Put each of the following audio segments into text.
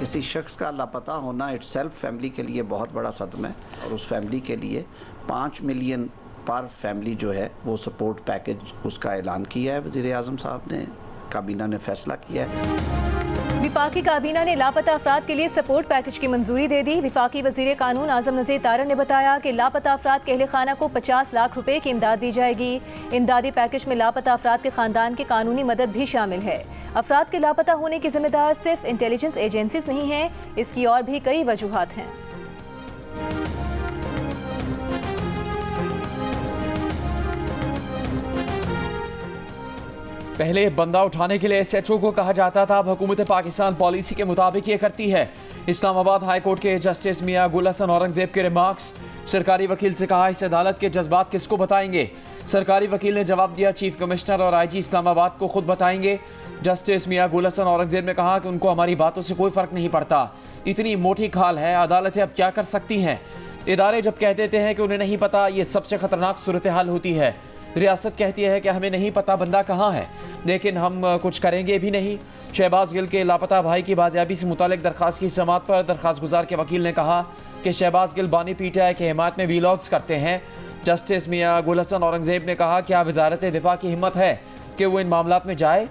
किसी शख्स का लापता होना इट्सेल्फ फैमिली के लिए बहुत बड़ा सदमा है और उस फैमिली के लिए 5 मिलियन पर फैमिली जो है वो सपोर्ट पैकेज उसका ऐलान किया है वज़ीर आज़म साहब ने, काबीना ने फैसला किया है। विफाकी काबीना ने लापता अफराद के लिए सपोर्ट पैकेज की मंजूरी दे दी। विफाकी वज़ीर कानून आज़म नज़ीर तारड़ ने बताया कि लापता अफराद के अहले खाना को 50 लाख रुपए की इमदाद दी जाएगी। इमदादी पैकेज में लापता अफराद के खानदान की कानूनी मदद भी शामिल है। अफराद के लापता होने की जिम्मेदार सिर्फ इंटेलिजेंस एजेंसीज नहीं हैं, इसकी और भी कई वजूहात हैं। पहले बंदा उठाने के लिए SHO को कहा जाता था, अब हुकूमत पाकिस्तान पॉलिसी के मुताबिक ये करती है। इस्लामाबाद हाई कोर्ट के जस्टिस मियां गुल हसन औरंगजेब के रिमार्क्स। सरकारी वकील से कहा इस अदालत के जज्बात किसको बताएंगे। सरकारी वकील ने जवाब दिया चीफ कमिश्नर और IG इस्लामाबाद को खुद बताएंगे। जस्टिस मियां गुल हसन औरंगजेब ने कहा कि उनको हमारी बातों से कोई फ़र्क नहीं पड़ता, इतनी मोटी खाल है, अदालतें अब क्या कर सकती हैं। इदारे जब कह देते हैं कि उन्हें नहीं पता, ये सबसे ख़तरनाक सूरत हाल होती है। रियासत कहती है कि हमें नहीं पता बंदा कहाँ है, लेकिन हम कुछ करेंगे भी नहीं। शहबाज गिल के लापता भाई की बाजियाबी से मुतालिक दरख्वास्त की समाअत पर दरख्वास्त गुजार के वकील ने कहा कि शहबाज गिल बानी PTI के हिमायत में वीलॉग्स करते हैं। जस्टिस मियां गुल हसन औरंगजेब ने कहा क्या वजारत दिफा की हिम्मत है कि वो इन मामलात में जाए।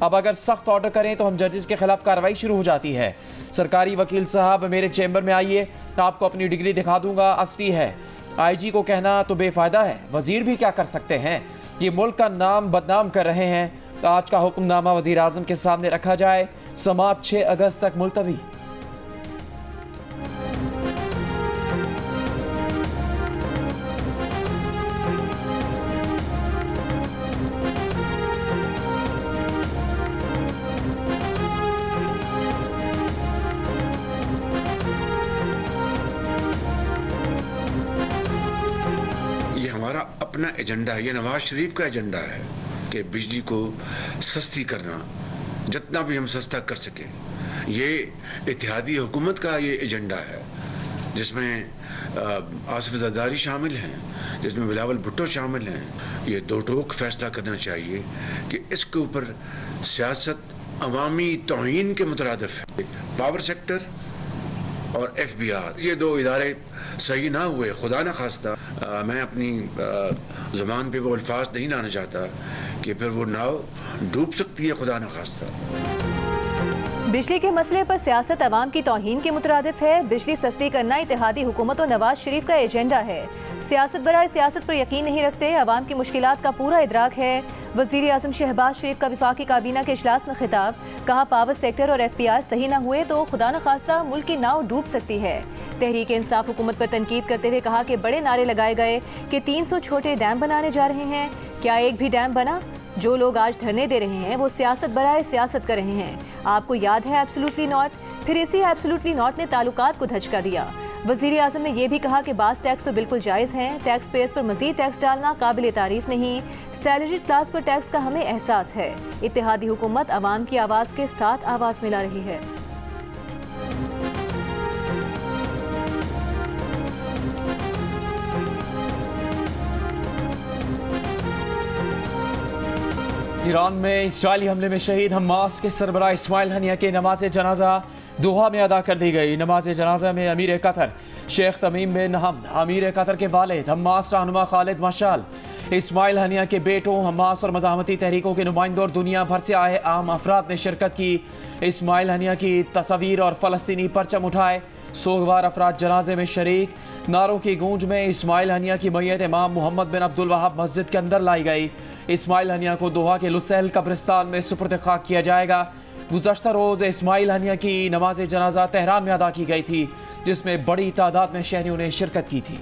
अब अगर सख्त ऑर्डर करें तो हम जजेस के खिलाफ कार्रवाई शुरू हो जाती है। सरकारी वकील साहब मेरे चैम्बर में आइए, आपको अपनी डिग्री दिखा दूंगा, असली है। IG को कहना तो बेफायदा है, वजीर भी क्या कर सकते हैं, ये मुल्क का नाम बदनाम कर रहे हैं। आज का हुक्मनामा वजीर आजम के सामने रखा जाए, समाअत 6 अगस्त तक मुलतवी। हमारा अपना एजेंडा है, ये नवाज शरीफ का एजेंडा है कि बिजली को सस्ती करना, जितना भी हम सस्ता कर सकें। ये इत्तेहादी हुकूमत का ये एजेंडा है जिसमें आसिफ जरदारी शामिल हैं, जिसमें बिलावल भुट्टो शामिल हैं। ये दो टोक फैसला करना चाहिए कि इसके ऊपर सियासत अवामी तौहीन के मुतरादिफ है। पावर सेक्टर और FBR, ये दो इदारे सही ना हुए, खुदा न खास्ता। मैं अपनी ज़बान पे वो अल्फाज नहीं लाना चाहता कि फिर वो नाव डूब सकती है, खुदा न खास्ता। बिजली के मसले पर सियासत अवाम की तौहीन के मुतरादिफ है। बिजली सस्ती करना इत्तेहादी हुकूमत और नवाज शरीफ का एजेंडा है। सियासत बराए सियासत पर यकीन नहीं रखते, अवाम की मुश्किलात का पूरा इदराक है। वज़ीर आज़म शहबाज शरीफ का विफाकी काबीना के इजलास में खिताब, कहा पावर सेक्टर और FBR सही न हुए तो खुदा न खास्ता मुल्क की नाव डूब सकती है। तहरीक इंसाफ हुकूमत पर तनकीद करते हुए कहा कि बड़े नारे लगाए गए कि 300 छोटे डैम बनाने जा रहे हैं, क्या एक भी डैम बना? जो लोग आज धरने दे रहे हैं वो सियासत बराए सियासत कर रहे हैं। आपको याद है एब्सोल्युटली नॉट? फिर इसी एब्सोल्युटली नॉट ने ताल्लुकात को धचका दिया। वज़ीर आज़म ने यह भी कहा कि बास टैक्स तो बिल्कुल जायज़ हैं, टैक्स पेयर्स पर मज़ीद टैक्स डालना काबिल तारीफ नहीं। सैलरी क्लास पर टैक्स का हमें एहसास है। इत्तेहादी हुकूमत अवाम की आवाज़ के साथ आवाज़ मिला रही है। ईरान में इस्राइली हमले में शहीद हमास के सरबराह इस्माइल हनिया के नमाज जनाजा दोहा में अदा कर दी गई। नमाज जनाजा में अमीर कतर शेख तमीम बिन हमद, अमीर कतर के वालिद हमास रहनुमा खालिद मशाल, इस्माइल हनिया के बेटों, हमास और मज़ाहमती तहरीकों के नुमाइंदों और दुनिया भर से आए आम अफराद ने शिरकत की। इस्माइल हनिया की तस्वीर और फ़लस्तीनी परचम उठाए। सोगवार अफराद जनाजे में शरीक। नारों की गूंज में इस्माइल हनिया की मैयत इमाम मोहम्मद बिन अब्दुल वहाब मस्जिद के अंदर लाई गई। इस्माइल हनिया को दोहा के लुसैल कब्रिस्तान में सुपुर्द खाक किया जाएगा। गुज़श्ता रोज़ इस्माइल हनिया की नमाज जनाजा तेहरान में अदा की गई थी, जिसमें बड़ी तादाद में शहरियों ने शिरकत की थी।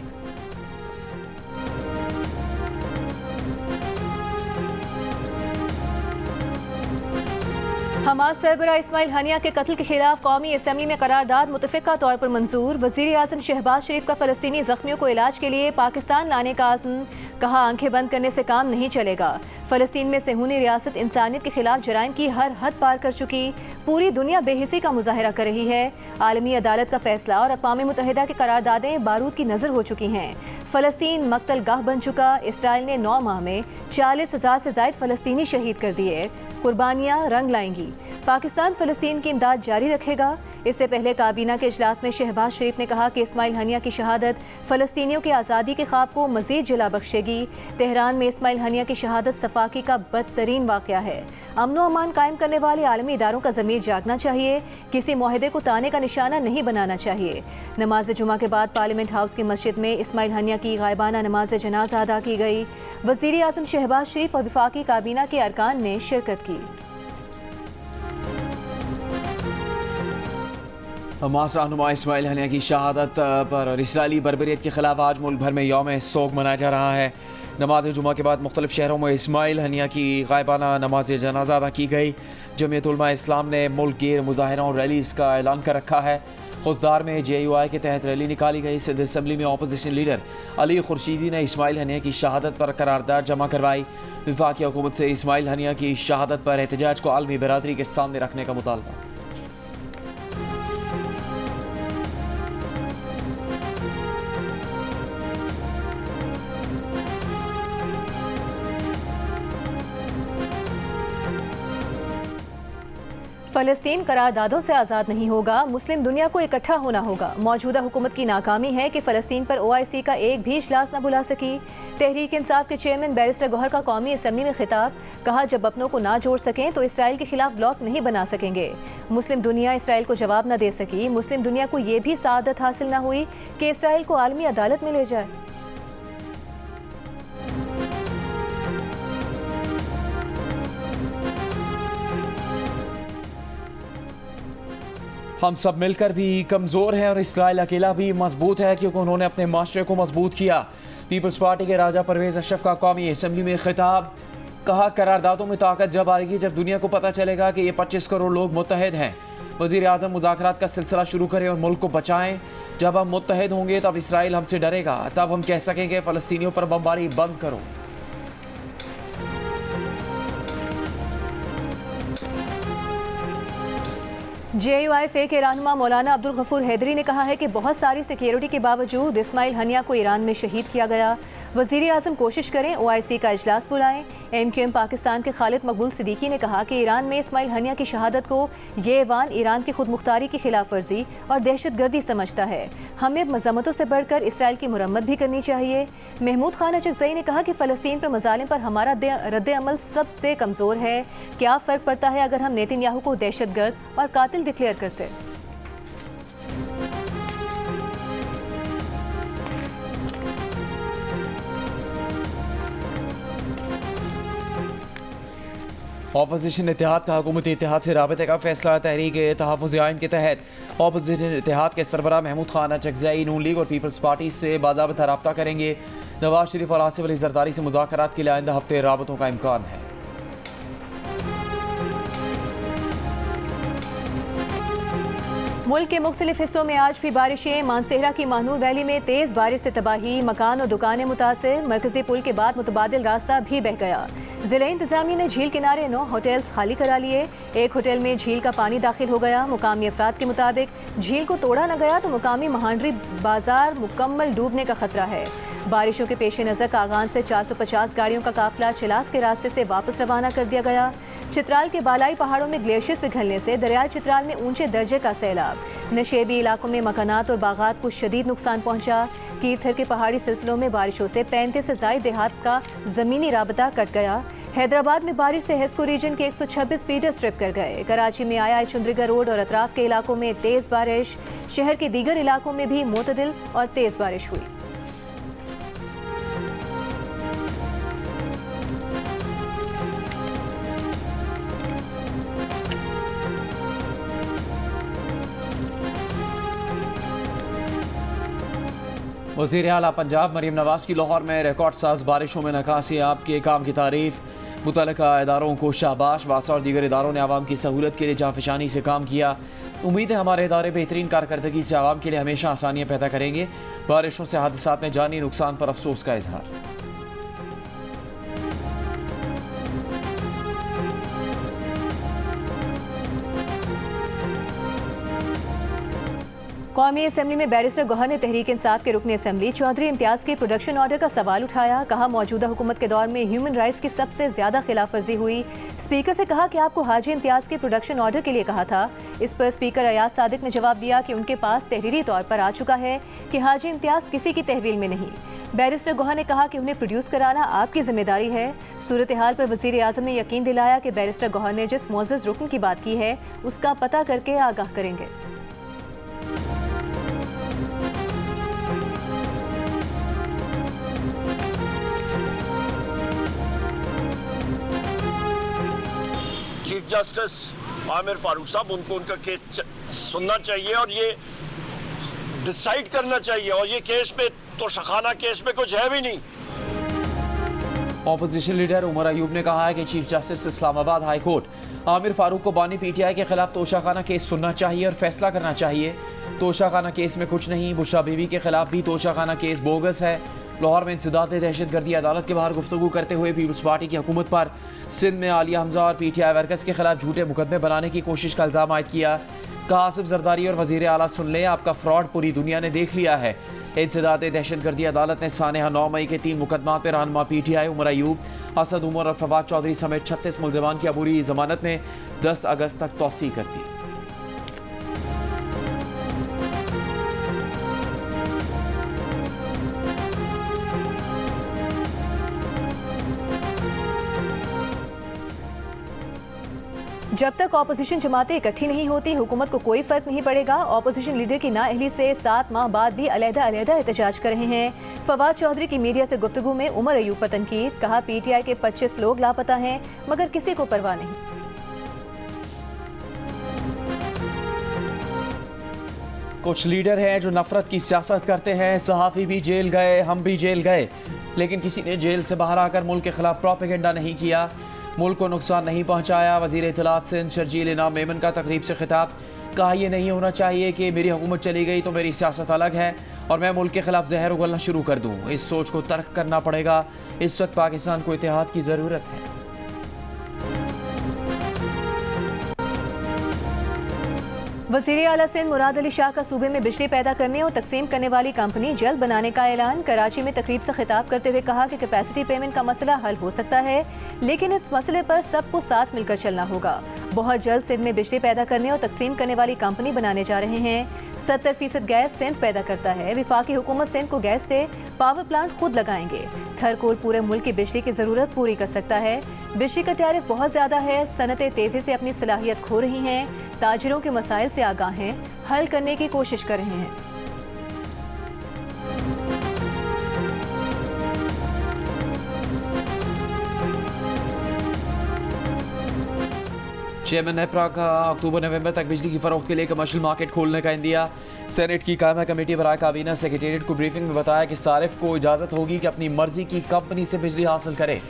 हमास सरबराह इस्माइल हनिया के कत्ल के खिलाफ कौमी असम्बली में करारदाद मुतफ़िक़ा तौर पर मंजूर। वज़ीर आज़म शहबाज शरीफ का फ़लस्तीनी ज़ख्मियों को इलाज के लिए पाकिस्तान लाने का आज़म, कहा आंखें बंद करने से काम नहीं चलेगा। फ़लस्तीन में सेहूनी रियासत इंसानियत के खिलाफ जराइम की हर हद पार कर चुकी, पूरी दुनिया बेहिसी का मुजाहरा कर रही है। आलमी अदालत का फैसला और अक़वाम मुत्तहिदा की करारदादें बारूद की नज़र हो चुकी हैं। फ़लस्तीन मकतल गाह बन चुका। इसराइल ने 9 माह में 40,000 से ज़ायद फ़लस्तीनी शहीद कर दिए। कुर्बानियां रंग लाएंगी। पाकिस्तान फ़लस्तीन की इमदाद जारी रखेगा। इससे पहले काबीना के इजलास में शहबाज शरीफ ने कहा कि इस्माइल हनिया की शहादत फ़लस्तीनियों के आज़ादी के ख्वाब को मज़ीद जला बख्शेगी। तेहरान में इस्माइल हनिया की शहादत सफाकी का बदतरीन वाक़या है। अमनो अमान कायम करने वाले आलमी इदारों का ज़मीर जागना चाहिए। किसी मुआहदे को ताने का निशाना नहीं बनाना चाहिए। नमाज जुमा के बाद पार्लियामेंट हाउस की मस्जिद में इस्माइल हनिया की गायबाना नमाज जनाजा अदा की गई। वज़ीर आज़म शहबाज शरीफ और वफाकी काबीना के अरकान ने शिरकत की। हमास रहनुमा इस्माइल हनिया की शहादत पर इसराइली बर्बरियत के खिलाफ आज मुल्क भर में यौम सोग मनाया जा रहा है। नमाज जुमा के बाद मुख्तलिफ शहरों में इस्माइल हनिया की गायबाना नमाज जनाजा अदा की गई। जमीयत उलमा इस्लाम ने मुल्क गिर मुजाहरों और रैलीज़ का ऐलान कर रखा है। खुशदार में JUI के तहत रैली निकाली गई। सिंध असम्बली में अपोजिशन लीडर अली खुर्शीदी ने इस्माइल हनिया की शहादत पर करारदाद जमा करवाई। वफाकी हुकूमत से इस्माइल हनिया की शहादत पर एहतजाज को आलमी बरादरी के सामने रखने का मुतालबा। फ़लस्तीन करारदादों से आज़ाद नहीं होगा। मुस्लिम दुनिया को इकट्ठा होना होगा। मौजूदा हुकूमत की नाकामी है कि फ़लस्तीन पर OIC का एक भी इजलास न बुला सकी। तहरीक इंसाफ के चेयरमैन बैरिस्टर गौहर का कौमी असम्बली में खिताब, कहा जब अपनों को ना जोड़ सकें तो इसराइल के खिलाफ ब्लॉक नहीं बना सकेंगे। मुस्लिम दुनिया इसराइल को जवाब न दे सकी। मुस्लिम दुनिया को ये भी सादत हासिल न हुई कि इसराइल को आलमी अदालत में ले जाए। हम सब मिलकर भी कमज़ोर हैं और इसराइल अकेला भी मजबूत है क्योंकि उन्होंने अपने माशरे को मजबूत किया। पीपल्स पार्टी के राजा परवेज अशरफ का कौमी असम्बली में खिताब, कहा करारदादों में ताकत जब आएगी जब दुनिया को पता चलेगा कि ये 25 करोड़ लोग मुत्तहद हैं। वज़ीर आज़म मुज़ाकरात का सिलसिला शुरू करें और मुल्क को बचाएं। जब हम मुत्तहद होंगे तब इसराइल हमसे डरेगा, तब हम कह सकेंगे फ़लस्तीनियों पर बमबारी बंद करो। JUI के रहनुमा मौलाना अब्दुल गफूर हैदरी ने कहा है कि बहुत सारी सिक्योरिटी के बावजूद इस्माइल हनिया को ईरान में शहीद किया गया। वज़ीर आज़म कोशिश करें OIC का इजलास बुलाएं। MQM पाकिस्तान के खालिद मकबूल सिद्दीकी ने कहा कि ईरान में इस्माइल हनिया की शहादत को ये ऐवान ईरान की खुद मुख्तारी की खिलाफ वर्जी और दहशतगर्दी समझता है। हमें मजम्मतों से बढ़कर इसराइल की मुरम्मत भी करनी चाहिए। महमूद खान अचकज़ई ने कहा कि फ़लस्तीन पर मज़ालिम पर हमारा रद्द अमल सबसे कमज़ोर है। क्या फ़र्क पड़ता है अगर हम नेतन्याहू को दहशतगर्द और कातिल डिक्लेयर करते। अपोजिशन इत्तेहाद का हुकूमती इत्तेहाद से राबते का फैसला। तहरीक तहफ़्फ़ुज़ आइन के तहत अपोजिशन इत्तेहाद के सरबराह महमूद खान अचकज़ई नून लीग और पीपल्स पार्टी से बाज़ाब्ता रब्ता करेंगे। नवाज शरीफ और आसिफ अली ज़रदारी से मुज़ाकरात के लिए आइंदा हफ्ते राबतों का इम्कान है। मुल्क के मुख्तलिफ हिस्सों में आज भी बारिशें। मानसेहरा की माहनूर वैली में तेज़ बारिश से तबाही, मकान और दुकानें मुतासिर। मरकजी पुल के बाद मुतबादिल रास्ता भी बह गया। ज़िला इंतज़ामिया ने झील किनारे 9 होटल्स खाली करा लिए। एक होटल में झील का पानी दाखिल हो गया। मुकामी अफराद के मुताबिक झील को तोड़ा न गया तो मुकामी महांडरी बाजार मुकम्मल डूबने का खतरा है। बारिशों के पेश नज़र कागान से 450 गाड़ियों का काफिला चिलास के रास्ते से वापस रवाना कर दिया गया। चित्राल के बालाई पहाड़ों में ग्लेशियर्स पिघलने से दरियाई चित्राल में ऊंचे दर्जे का सैलाब। नशेबी इलाकों में मकानात और बागात को शदीद नुकसान पहुंचा। कीरथर के पहाड़ी सिलसिलों में बारिशों से 35 से ज़ायद देहात का ज़मीनी राबता कट गया। हैदराबाद में बारिश से हेस्को रीजन के 126 फीडर स्ट्रिप कर गए। कराची में आया चुंद्रिगा रोड और अतराफ के इलाकों में तेज़ बारिश। शहर के दीगर इलाकों में भी मोतदिल और तेज़ बारिश हुई। वज़ीर आला पंजाब मरीम नवाज की लाहौर में रिकॉर्ड साज बारिशों में नकासी आपके काम की तारीफ। मुतल्लिका इदारों को शाबाश। वासा और दीगर इदारों ने आवाम की सहूलत के लिए जाफिशानी से काम किया। उम्मीद है हमारे इदारे बेहतरीन कारकर्दगी से आवाम के लिए हमेशा आसानियाँ पैदा करेंगे। बारिशों से हादसात में जानी नुकसान पर अफसोस का इजहार। कौमी असेंबली में बैरिस्टर गौहर ने तहरीक इंसाफ के रुकन असेंबली चौधरी इम्तियाज के प्रोडक्शन ऑर्डर का सवाल उठाया। कहा मौजूदा हुकूमत के दौर में ह्यूमन राइट्स की सबसे ज्यादा खिलाफ वर्जी हुई। स्पीकर से कहा कि आपको हाजी इम्तियाज के प्रोडक्शन ऑर्डर के लिए कहा था। इस पर स्पीकर अयाज सादिक ने जवाब दिया कि उनके पास तहरीरी तौर पर आ चुका है कि हाजी इम्तियाज किसी की तहवील में नहीं। बैरिस्टर गौहर ने कहा कि उन्हें प्रोड्यूस कराना आपकी जिम्मेदारी है। सूरत हाल पर वज़ीर आज़म ने यकीन दिलाया कि बैरिस्टर गौहर ने जिस मोअज़्ज़ज़ रुकन की बात की है उसका पता करके आगाह करेंगे। चीफ जस्टिस आमिर फारूक साहब, उनको उनका केस सुनना चाहिए और ये डिसाइड करना चाहिए, और ये केस पे तो शखाना केस में कुछ है भी नहीं। ऑपोजिशन लीडर उमर अयूब ने कहा है कि chief justice Islamabad high court Aamir Farooq को बानी पीटीआई के खिलाफ तोशाखाना केस सुनना चाहिए और फैसला करना चाहिए। तोशाखाना केस में कुछ नहीं, बुशरा बीवी के खिलाफ भी तोशाखाना केस बोगस है। लाहौर में इंसदाद दहशतगर्दी अदालत के बाहर गुफ्तगू करते हुए पीपल्स पार्टी की हुकूमत पर सिंध में आलिया हमजा और पीटीआई वर्कर्स के खिलाफ झूठे मुकदमे बनाने की कोशिश का इल्ज़ाम आयद किया। कहा आसिफ जरदारी और वज़ीर आला सुन लें, आपका फ्रॉड पूरी दुनिया ने देख लिया है। इंसदाद दहशतगर्दी अदालत ने सानेहा 9 मई के 3 मुकदमात पर रहनुमा पीटीआई उमर अयूब, असद उमर और फवाद चौधरी समेत 36 मुल्ज़िमान की अबूरी जमानत में 10 अगस्त तक तौसी कर दी। जब तक ऑपोजिशन जमातें इकट्ठी नहीं होती हुकूमत को कोई फर्क नहीं पड़ेगा। ऑपोजिशन लीडर की नाअहली से 7 माह बाद भी अलहदा एहतजाज कर रहे हैं। फवाद चौधरी की मीडिया से गुफ्तगू में उमर अयूब पर तनकीद। कहा पीटीआई के 25 लोग लापता हैं मगर किसी को परवाह नहीं। कुछ लीडर हैं जो नफरत की सियासत करते हैं। सहाफ़ी भी जेल गए, हम भी जेल गए, लेकिन किसी ने जेल से बाहर आकर मुल्क के खिलाफ प्रोपेगेंडा नहीं किया, मुल्क को नुकसान नहीं पहुंचाया। वज़ीर इत्तलात सिंध शर्जील इनाम मेमन का तकरीब से खिताब। कहा यह नहीं होना चाहिए कि मेरी हुकूमत चली गई तो मेरी सियासत अलग है और मैं मुल्क के खिलाफ जहर उगलना शुरू कर दूँ। इस सोच को तर्क करना पड़ेगा। इस वक्त पाकिस्तान को इत्तेहाद की ज़रूरत है। वज़ीर आला सिंध मुराद अली शाह का सूबे में बिजली पैदा करने और तकसीम करने वाली कंपनी जल्द बनाने का ऐलान। कराची में तकरीब से खिताब करते हुए कहा कि कैपेसिटी पेमेंट का मसला हल हो सकता है, लेकिन इस मसले पर सबको साथ मिलकर चलना होगा। बहुत जल्द सिंध में बिजली पैदा करने और तकसीम करने वाली कंपनी बनाने जा रहे हैं। 70% गैस सिंध पैदा करता है। विफाकी हुकूमत सिंध को गैस से पावर प्लांट खुद लगाएंगे। थरकोल पूरे मुल्क की बिजली की ज़रूरत पूरी कर सकता है। बिजली का टैरिफ बहुत ज़्यादा है। सनतें तेज़ी से अपनी सलाहियत खो रही हैं। ताजिरों के मसाइल से आगाह हैं, हल करने की कोशिश कर रहे हैं। चेयरमैन नेपरा का अक्टूबर नवंबर तक बिजली की फरोख्त के लिए कमर्शियल मार्केट खोलने का इंदिया। सेनेट की कायमा कमेटी बराए काबीना सेक्रेटेरिएट को ब्रीफिंग में बताया कि सारिफ को इजाज़त होगी कि अपनी मर्जी की कंपनी से बिजली हासिल करे।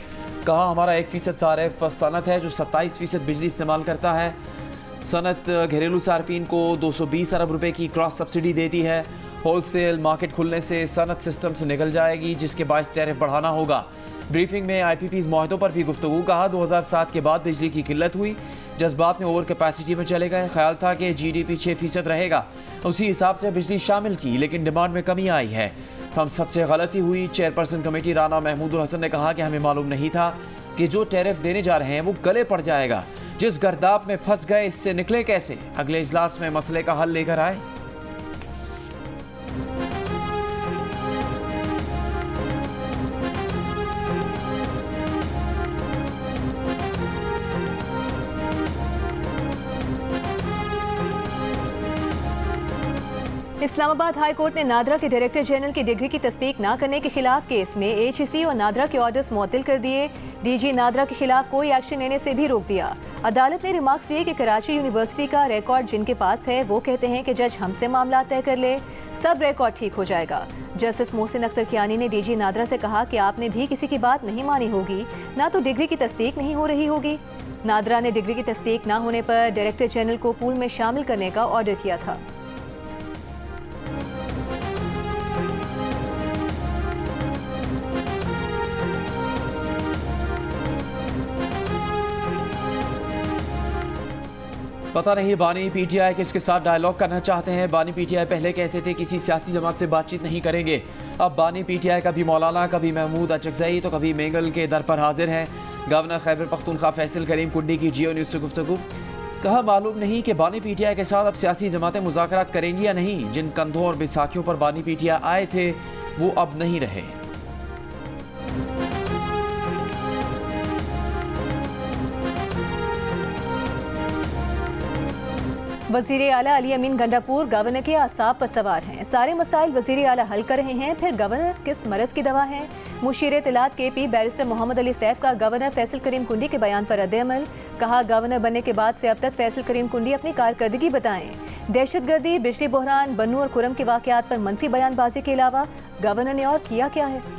कहा हमारा 1% सारिफ सनत है जो 27% बिजली इस्तेमाल करता है। सनत घरेलू सार्फिन को 220 अरब रुपए की क्रॉस सब्सिडी देती है। होलसेल मार्केट खुलने से सनत सिस्टम से निकल जाएगी, जिसके बायस टैरिफ बढ़ाना होगा। ब्रीफिंग में IPP's मुआहदों पर भी गुफ्तगू। कहा 2007 के बाद बिजली की किल्लत हुई, जज्बात में ओवर कैपेसिटी में चले गए। ख्याल था कि GDP 6% रहेगा, उसी हिसाब से बिजली शामिल की, लेकिन डिमांड में कमी आई है। हम सबसे गलती हुई। चेयरपर्सन कमेटी राना महमूदुल हसन ने कहा कि हमें मालूम नहीं था कि जो टैरिफ देने जा रहे हैं वो गले पड़ जाएगा। जिस गर्दाब में फंस गए इससे निकले कैसे? अगले इजलास में मसले का हल लेकर आए। इस्लामाबाद हाई कोर्ट ने नादरा के डायरेक्टर जनरल की डिग्री की तस्दीक न करने के खिलाफ केस में HEC और नादरा के ऑर्डर्स मुअत्तल कर दिए। DG नादरा के खिलाफ कोई एक्शन लेने से भी रोक दिया। अदालत ने रिमार्क्स दिए कि कराची यूनिवर्सिटी का रिकॉर्ड जिनके पास है वो कहते हैं कि जज हमसे मामला तय कर ले, सब रिकॉर्ड ठीक हो जाएगा। जस्टिस मोहसिन अख्तर कियानी ने DG नादरा से कहा कि आपने भी किसी की बात नहीं मानी होगी, ना तो डिग्री की तस्दीक नहीं हो रही होगी। नादरा ने डिग्री की तस्दीक न होने पर डायरेक्टर जनरल को पूल में शामिल करने का ऑर्डर किया था। पता नहीं बानी पीटीआई किसके साथ डायलॉग करना चाहते हैं। बानी पीटीआई पहले कहते थे किसी सियासी जमात से बातचीत नहीं करेंगे। अब बानी पीटीआई कभी मौलाना, कभी महमूद अचकज़ई तो कभी मेंगल के दर पर हाजिर हैं। गवर्नर खैबर पख्तूनख्वा फैसल करीम कुंडी की जियो न्यूज़ से गुफ्तगू। कहा मालूम नहीं कि बानी पीटीआई के साथ अब सियासी जमातें मुज़ाकरात करेंगी या नहीं। जिन कंधों और बैसाखियों पर बानी पीटीआई आए थे वो अब नहीं रहे। वज़ीर आला अली अमीन गंडापुर गवर्नर के आसाब पर सवार हैं। सारे मसाइल वज़ीर आला हल कर रहे हैं, फिर गवर्नर किस मरज़ की दवा है। मुशीर इत्तलात KP बैरिस्टर मोहम्मद अली सैफ का गवर्नर फैसल करीम कुंडी के बयान पर रद्द-ए-अमल। कहा गवर्नर बनने के बाद से अब तक फैसल करीम कुंडी अपनी कारकर्दगी बताएं। दहशतगर्दी, बिजली बहरान, बन्नू और खुरम के वाक़यात पर मनफी बयानबाजी के अलावा गवर्नर ने और किया क्या है।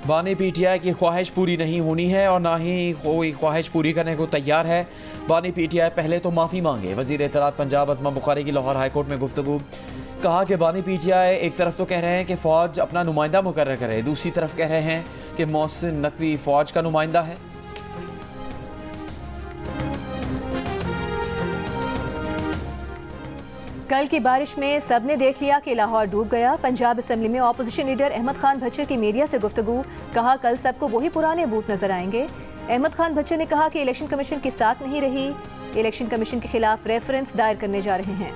बानी पीटीआई की ख्वाहिश पूरी नहीं होनी है और ना ही कोई ख्वाहिश पूरी करने को तैयार है। बानी पीटीआई पहले तो माफ़ी मांगे। वज़ीर इत्तलात पंजाब अज़मा बुखारी की लाहौर हाईकोर्ट में गुफ्तगू। कहा कि बानी पीटीआई एक तरफ तो कह रहे हैं कि फ़ौज अपना नुमाइंदा मुकर्रर करे, दूसरी तरफ कह रहे हैं कि मोहसिन नकवी फ़ौज का नुमाइंदा है। कल की बारिश में सबने देख लिया कि लाहौर डूब गया। पंजाब असेंबली में ऑपोजिशन लीडर अहमद खान भच्चर की मीडिया से गुफ्तगू। कहा कल सबको वही पुराने बूथ नजर आएंगे। अहमद खान भच्चर ने कहा कि इलेक्शन कमीशन के साथ नहीं रही, इलेक्शन कमीशन के खिलाफ रेफरेंस दायर करने जा रहे हैं।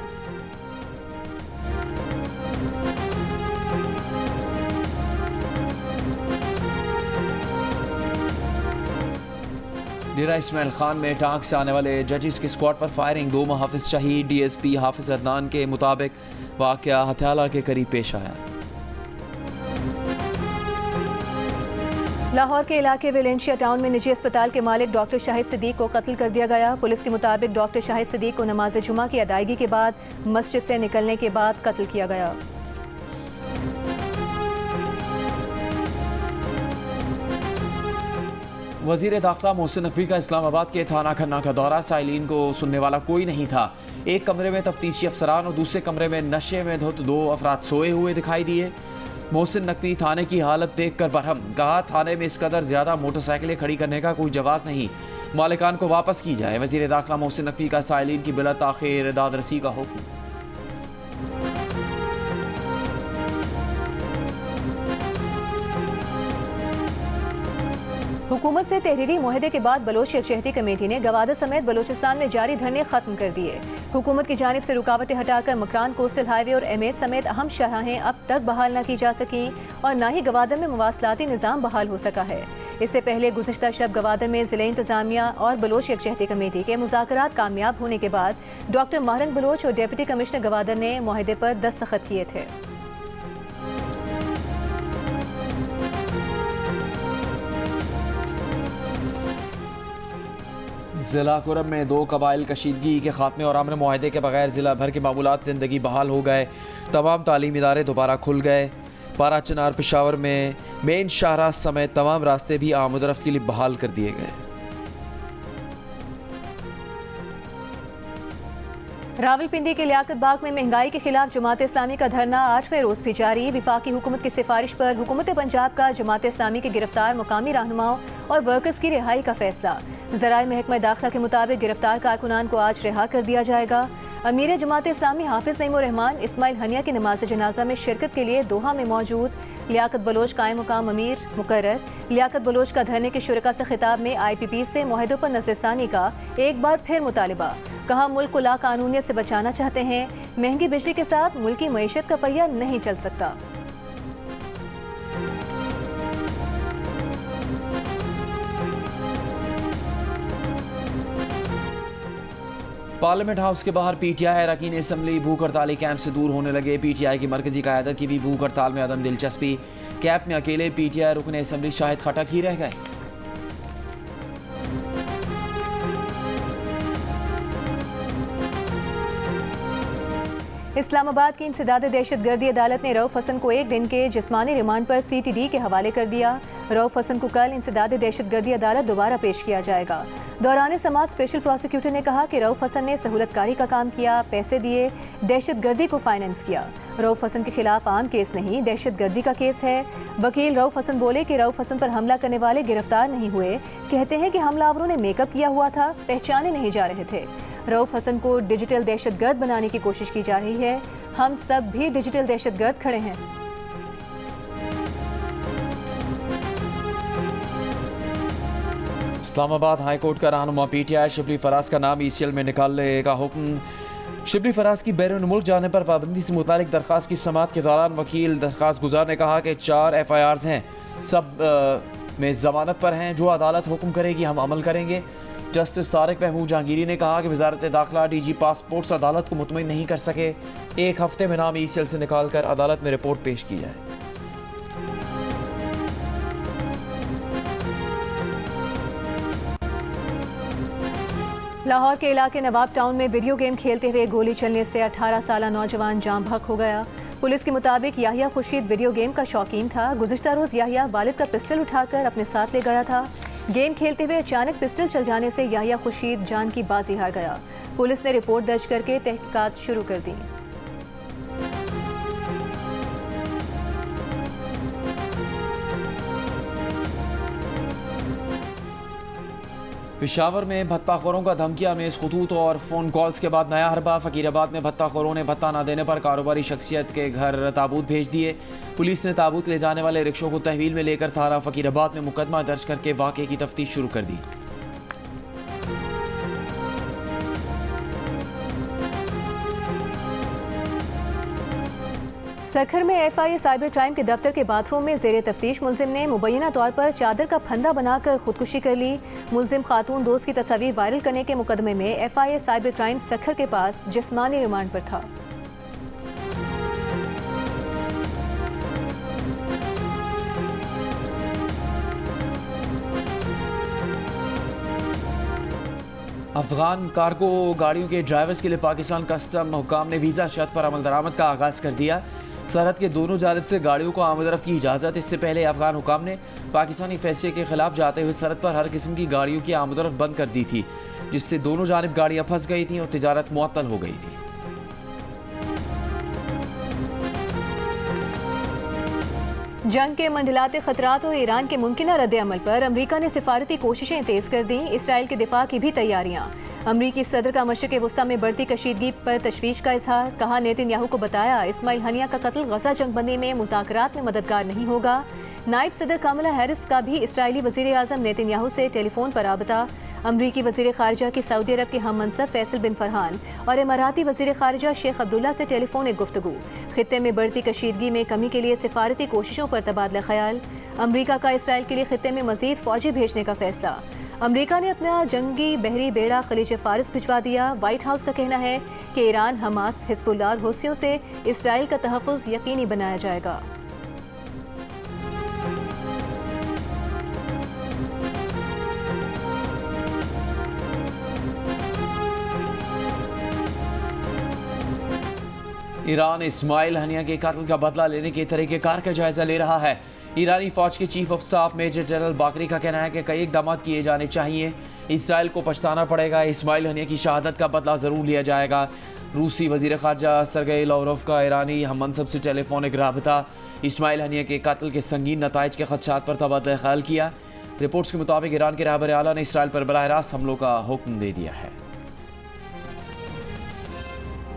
डेरा इस्माइल खान में टांक से आने वाले जजिस के स्क्वाड पर फायरिंग, 2 मुहाफिज शहीद। DSP हाफिज अदनान के मुताबिक वाक़या हथियाला के करीब पेश आया। लाहौर के इलाके वेलेंशिया टाउन में निजी अस्पताल के मालिक डॉक्टर शाहिद सिद्दीक को कत्ल कर दिया गया। पुलिस के मुताबिक डॉक्टर शाहिद सिद्दीक को नमाज जुमा की अदायगी के बाद मस्जिद से निकलने के बाद कत्ल किया गया। वज़ीर दाखिला मोहसिन नकवी का इस्लामाबाद के थाना खन्ना का दौरा। साइलिन को सुनने वाला कोई नहीं था। एक कमरे में तफ्तीशी अफसरान और दूसरे कमरे में नशे में धुत 2 अफराद सोए हुए दिखाई दिए। मोहसिन नकवी थाने की हालत देखकर बरहम। कहा थाने में इस कदर ज़्यादा मोटरसाइकिलें खड़ी करने का कोई जवाज़ नहीं, मालिकान को वापस की जाए। वज़ीर दाखिला मोहसिन नकवी का साइलिन की बिला ताख़ीर दादरसी का हुक्म। हुकूमत से तहरीरी मुआहदे के बाद बलोच यकजहती कमेटी ने गवादर समेत बलोचिस्तान में जारी धरने खत्म कर दिए। हुकूमत की जानिब से रुकावटें हटाकर मकरान कोस्टल हाईवे और M8 समेत अहम शाहराहें अब तक बहाल न की जा सकी और न ही गवादर में मवासलाती निज़ाम बहाल हो सका है। इससे पहले गुज़िश्ता शब गवादर में ज़िले इंतज़ामिया और बलोच यकजहती कमेटी के मुज़ाकरात कामयाब होने के बाद डॉक्टर मारंग बलोच और डिप्टी कमिश्नर गवादर ने मुआहदे पर दस्तखत किए थे। ज़िला कुरम में 2 कबाइल कशीदगी के खात्मे और अमन मुआहदे के बगैर ज़िला भर के मामूलात ज़िंदगी बहाल हो गए। तमाम तालीमी इदारे दोबारा खुल गए। पारा चनार पेशावर में मेन शाहराह समेत तमाम रास्ते भी आमद-ओ-रफ्त के लिए बहाल कर दिए गए। रावलपिंडी के लियाकत बाग में महंगाई के खिलाफ जमात इस्लामी का धरना 8वें रोज भी जारी। विफाकी हुकूमत की सिफारिश पर हुकूमत पंजाब का जमात इस्लामी के गिरफ्तार मुकामी रहनुमाओं और वर्कर्स की रिहाई का फैसला। ज़राए महकमा दाखिला के मुताबिक गिरफ्तार कारकुनान को आज रिहा कर दिया जाएगा। अमीर जमात इस्लामी हाफिज नईमुर रहमान इस्माइल हनिया की नमाज जनाजा में शिरकत के लिए दोहा में मौजूद। लियाकत बलोच कायम मुकाम अमीर मुकर्रर। लियाकत बलोच का धरने के शुरका से खिताब में IPP से मुआहदों पर नजरसानी का एक बार फिर मुतालिबा। कहा मुल्क को लाकानूनियत से बचाना चाहते हैं, महंगी बिजली के साथ मुल्क की मईशत का पहिया नहीं चल सकता। पार्लियामेंट हाउस के बाहर PTI अरकान असम्बली भूख हड़ताली कैंप से दूर होने लगे। PTI की मरकजी क़यादत की भी भूख हड़ताल में अदम दिलचस्पी। कैंप में अकेले PTI रुकन असम्बली शाहिद खटक ही रह गए। इस्लामाबाद की इंसदाद दहशतगर्दी अदालत ने रऊफ हसन को 1 दिन के जिस्मानी रिमांड पर CTD के हवाले कर दिया। रऊफ हसन को कल इंसदाद दहशतगर्दी अदालत दोबारा पेश किया जाएगा। दौरान समात स्पेशल प्रोसिक्यूटर ने कहा कि रऊफ हसन ने सहूलतकारी का काम किया, पैसे दिए, दहशतगर्दी को फाइनेंस किया। रऊफ हसन के खिलाफ आम केस नहीं, दहशतगर्दी का केस है। वकील रऊफ हसन बोले कि रऊफ हसन पर हमला करने वाले गिरफ्तार नहीं हुए। कहते हैं कि हमलावरों ने मेकअप किया हुआ था, पहचाने नहीं जा रहे थे। रऊफ हसन को डिजिटल दहशतगर्द बनाने की कोशिश की जा रही है। हम सब भी डिजिटल दहशतगर्द खड़े हैं। इस्लामाबाद हाई कोर्ट का रहनुमा पीटीआई शिबली फराज का नाम ECL में निकालने का हुक्म। शिबली फराज की बैरून मुल्क जाने पर पाबंदी से मुतालिक दरख्वास्त की समाअत के दौरान वकील दरख्वास्त गुजार ने कहा कि 4 FIRs हैं, सब में ज़मानत पर हैं। जो अदालत हुक्म करेगी हम अमल करेंगे। जस्टिस तारिक महमूद जहांगीरी ने कहा कि वजारत दाखिला DG पासपोर्ट्स अदालत को मुतमईन नहीं कर सके। 1 हफ्ते में नाम ECL से निकाल कर अदालत में रिपोर्ट पेश की जाए। लाहौर के इलाके नवाब टाउन में वीडियो गेम खेलते हुए गोली चलने से 18 साला नौजवान जाम बहक हो गया। पुलिस के मुताबिक याहिया खुर्शीद वीडियो गेम का शौकीन था। गुज़िश्ता रोज़ याहिया वालिद का पिस्टल उठाकर अपने साथ ले गया था। गेम खेलते हुए अचानक पिस्टल चल जाने से याहिया खुर्शीद जान की बाजी हार गया। पुलिस ने रिपोर्ट दर्ज करके तहकीकात शुरू कर दी। पेशावर में भत्ताखोरों का धमकियां में खतूत और फ़ोन कॉल्स के बाद नया हरबा। फ़कीराबाद में भत्ताखोरों ने भत्ता न देने पर कारोबारी शख्सियत के घर ताबूत भेज दिए। पुलिस ने ताबूत ले जाने वाले रिक्शों को तहवील में लेकर थाना फ़कीराबाद में मुकदमा दर्ज करके वाक़े की तफ्तीश शुरू कर दी। सरखर में FIA साइबर क्राइम के दफ्तर के बाथरूम में ज़ेरे तफ्तीश मुलजिम ने मुबैना तौर पर चादर का फंदा बनाकर खुदकुशी कर ली। मुलजिम खातून दोस्त की तस्वीर वायरल करने के मुकदमे में FIA साइबर क्राइम सरखर के पास जिस्मानी रिमांड पर था। अफगान कार्गो गाड़ियों के ड्राइवर्स के लिए पाकिस्तान कस्टम हुकाम ने वीज़ा शर्त पर अमल दरामद का आगाज़ कर दिया। सरहद के दोनों जानिब से गाड़ियों को आमदरफ्त की इजाज़त। इससे पहले अफगान हुकाम ने पाकिस्तानी फैसले के खिलाफ जाते हुए सरहद पर हर किस्म की गाड़ियों की आमदरफ्त बंद कर दी थी, जिससे दोनों जानिब गाड़ियाँ फंस गई थीं और तिजारत मुअत्तल हो गई थी। जंग के मंडलाते खतरात और ईरान के मुमकिन रद्द-ए-अमल पर अमरीका ने सिफारती कोशिशें तेज़ कर दी। इसराइल के दिफा की भी तैयारियां। अमरीकी सदर का मशरिक़ वस्ता में बढ़ती कशीदगी पर तशवीश का इजहार। कहा नेतन्याहू को बताया इस्माइल हनिया का कत्ल गजा जंगबंदी में मुज़ाकरात में मददगार नहीं होगा। नायब सदर कमला हैरिस का भी इसराइली वज़ीर आज़म नेतन्याहू से टेलीफोन पर राबता। अमरीकी वज़ीर ख़ारिजा की सऊदी अरब के हम मनसब फैसल बिन फरहान और इमाराती वज़ीर ख़ारिजा शेख अब्दुल्ला से टेलीफोनिक गुफ्तगू। खित्ते में बढ़ती कशीदगी में कमी के लिए सिफारती कोशिशों पर तबादला ख्याल। अमरीका का इसराइल के लिए खित्ते में मज़ीद फ़ौजी भेजने का फैसला। अमरीका ने अपना जंगी बहरी बेड़ा खलीज फारिस भिजवा दिया। व्हाइट हाउस का कहना है कि ईरान, हमास, हिज़्बुल्लाह और हुस्सियों से इसराइल का तहफ़्फ़ुज़ यकीनी बनाया जाएगा। ईरान इस्माइल हनिया के कत्ल का बदला लेने के तरीक़ेकार का जायजा ले रहा है। ईरानी फ़ौज के chief of staff major general Bagheri का कहना है कि कई इक़दाम किए जाने चाहिए। इसराइल को पछताना पड़ेगा। इस्माइल हनिया की शहादत का बदला ज़रूर लिया जाएगा। रूसी वज़ीर ख़ारजा सरगई लावरोव का ईरानी हम मनसब से टेलीफोनिक राबता। इस्माइल हनिया के कत्ल के संगीन नताइज के ख़दशात पर तबादला ख्याल किया। रिपोर्ट्स के मुताबिक ईरान के रहबर आला ने इसराइल पर बराह रास्त हमलों का हुक्म दे दिया है।